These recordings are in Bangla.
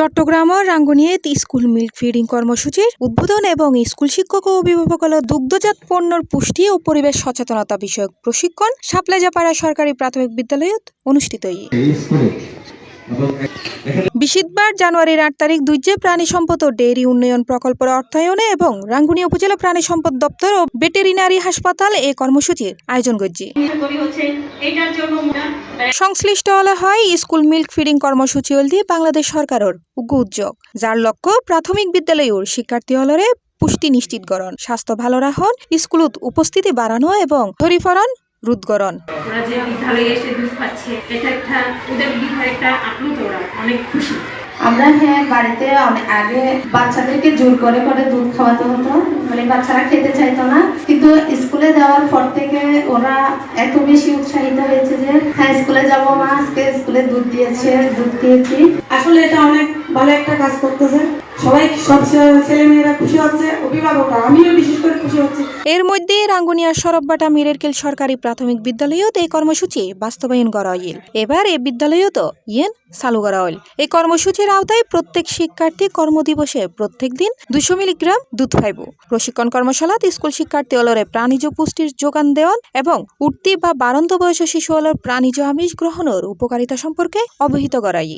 চট্টগ্রাম ও রাঙ্গুনিয়াতে স্কুল মিল্ক ফিডিং কর্মসূচির উদ্বোধন এবং স্কুল শিক্ষক ও অভিভাবকদের দুগ্ধজাত পণ্যর পুষ্টি ও পরিবেশ সচেতনতা বিষয়ক প্রশিক্ষণ সাপলাজাপাড়া সরকারি প্রাথমিক বিদ্যালয়ত অনুষ্ঠিত। বৃহস্পতিবার জানুয়ারির ৮ তারিখ দুইজে প্রাণী সম্পদ ও ডেয়ারি উন্নয়ন প্রকল্পের অর্থায়নে এবং রাঙ্গুনিয়া উপজেলা প্রাণী সম্পদ দপ্তর ও ভেটেরিনারি হাসপাতাল এই কর্মসূচির আয়োজন করছে। সংশ্লিষ্ট হলে হয় স্কুল মিল্ক ফিডিং কর্মসূচি হলদি বাংলাদেশ সরকারের উদ্যোগ, যার লক্ষ্য প্রাথমিক বিদ্যালয়ের শিক্ষার্থী হলরে পুষ্টি নিশ্চিতকরণ, স্বাস্থ্য ভালো রাখন, স্কুলত উপস্থিতি বাড়ানো এবং ধরিফরণ রোধকরণ। ওরা যে বিদ্যালয়ে এসে দুধ পাচ্ছে, এটা একটা ওদের ভিতরে একটা আপ্লুত, ওরা অনেক খুশি। আমরা বাড়িতে আগে বাচ্চাদেরকে জোর করে করে দুধ খাওয়াতে হতো, মানে বাচ্চারা খেতে চাইতো না, কিন্তু স্কুলে দেওয়ার পর থেকে ওরা এত বেশি উৎসাহিত হয়েছে যে হ্যাঁ স্কুলে যাবো মা, আজকে স্কুলে দুধ দিয়েছি। আসলে এটা অনেক ভালো একটা কাজ করতেছে, সবাই সব ছেলেমেয়েরা খুশি হচ্ছে, অভিভাবকরা আমিও বিশেষ করে খুশি হচ্ছি। এর মধ্যে রাঙ্গুনিয়ার সরববাটা মিরেরকেল সরকারি প্রাথমিক বিদ্যালয়ত এই কর্মসূচি বাস্তবায়ন করা হইল। এবার এই বিদ্যালয়ত চালু করা হইল। এই কর্মসূচির আওতায় প্রত্যেক শিক্ষার্থী কর্মদিবসে প্রত্যেক দিন 200 মিলিগ্রাম দুধ পাইব। প্রশিক্ষণ কর্মশালাত স্কুল শিক্ষার্থী হলরে প্রাণীজ পুষ্টির যোগান দেওয়ান এবং উঠতি বা বাড়ন্ত বয়সী শিশু হলর প্রাণীজ আমিষ গ্রহণের উপকারিতা সম্পর্কে অবহিত করাই।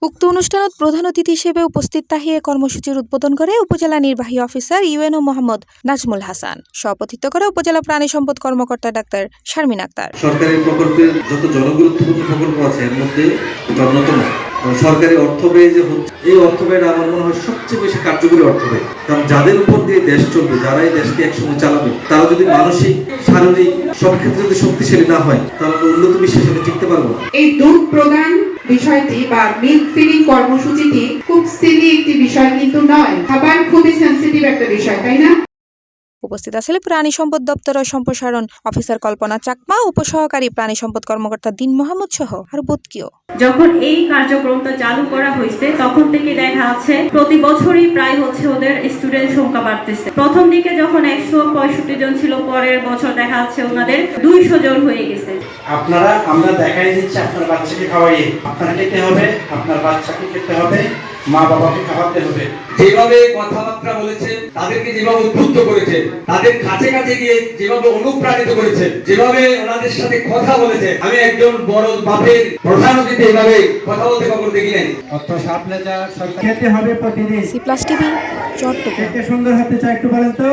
উক্ত অনুষ্ঠানত প্রধান অতিথি হিসেবে উপস্থিত থাকিয়ে কর্মসূচির উদ্বোধন করে উপজেলা নির্বাহী অফিসার ইউএনও মোহাম্মদ নাজমুল হাসান, সভাপতিত্ব করে উপজেলা প্রাণী সম্পদ কর্মকর্তা ডাক্তার শারমিন আক্তার। সরকারি প্রকল্পের যত জনগুরুত্বপূর্ণ প্রকল্প আছে এর মধ্যে অন্যতম সরকারি অর্থ ব্যয় যে হচ্ছে, এই অর্থ ব্যয়টা আমার মনে হয় সবচেয়ে বেশি কার্যকরী অর্থ ব্যয়। কারণ যাদের উপর দিয়ে দেশ চলবে, যারা এই দেশকে একসময় চালাবে, তারা যদি মানসিক শারীরিক সব ক্ষেত্রে যদি শক্তিশালী না হয়, তাহলে উন্নত বিশ্বের সাথে টিকতে পারবো না। এই দুধ প্রদান বিষয়টি বা মিল্ক ফিডিং কর্মসূচিটি খুব সিলি একটি বিষয় কিন্তু নয়, খাবার খুবই সেনসিটিভ একটা বিষয়, তাই না? উপস্থিত আছেন প্রাণী সম্পদ দপ্তরের সম্প্রসারণ অফিসার কল্পনা চাকমা, উপসহকারী প্রাণী সম্পদ কর্মকর্তা দিন মোহাম্মদ সহ আর বোধকিও। যখন এই কার্যক্রমটা চালু করা হয়েছে তখন থেকে দেখা যাচ্ছে প্রতি বছরই প্রায় ওদের স্টুডেন্ট সংখ্যা বাড়তেছে। প্রথম দিকে যখন 165 জন ছিল, পরের বছর দেখা যাচ্ছে ওনাদের 200 জন হয়ে গেছে। আমরা দেখাই দিচ্ছি আপনার বাচ্চাকে খাওয়াইয়ে, আপনার খেতে হবে, আপনার বাচ্চাকে খেতে হবে, মা বাবাকে খাওয়াতে হবে। যেভাবে কথাবার্তা বলেছে, তাদেরকে যেভাবে উদ্বুদ্ধ করেছে, তাদের কাছে কাছে গিয়ে যেভাবে অনুপ্রাণিত করেছে, যেভাবে ওনাদের সাথে কথা বলেছে, আমি একজন বড় বাপের প্রধান অতিথি এইভাবে কথা বলতে কখনো দেখি নাই। অর্থ সাপ্লাই যা খেতে হবে প্রতিদিন। C plus TV Chittagong. সুন্দর হতে চাই একটু বলেন তো।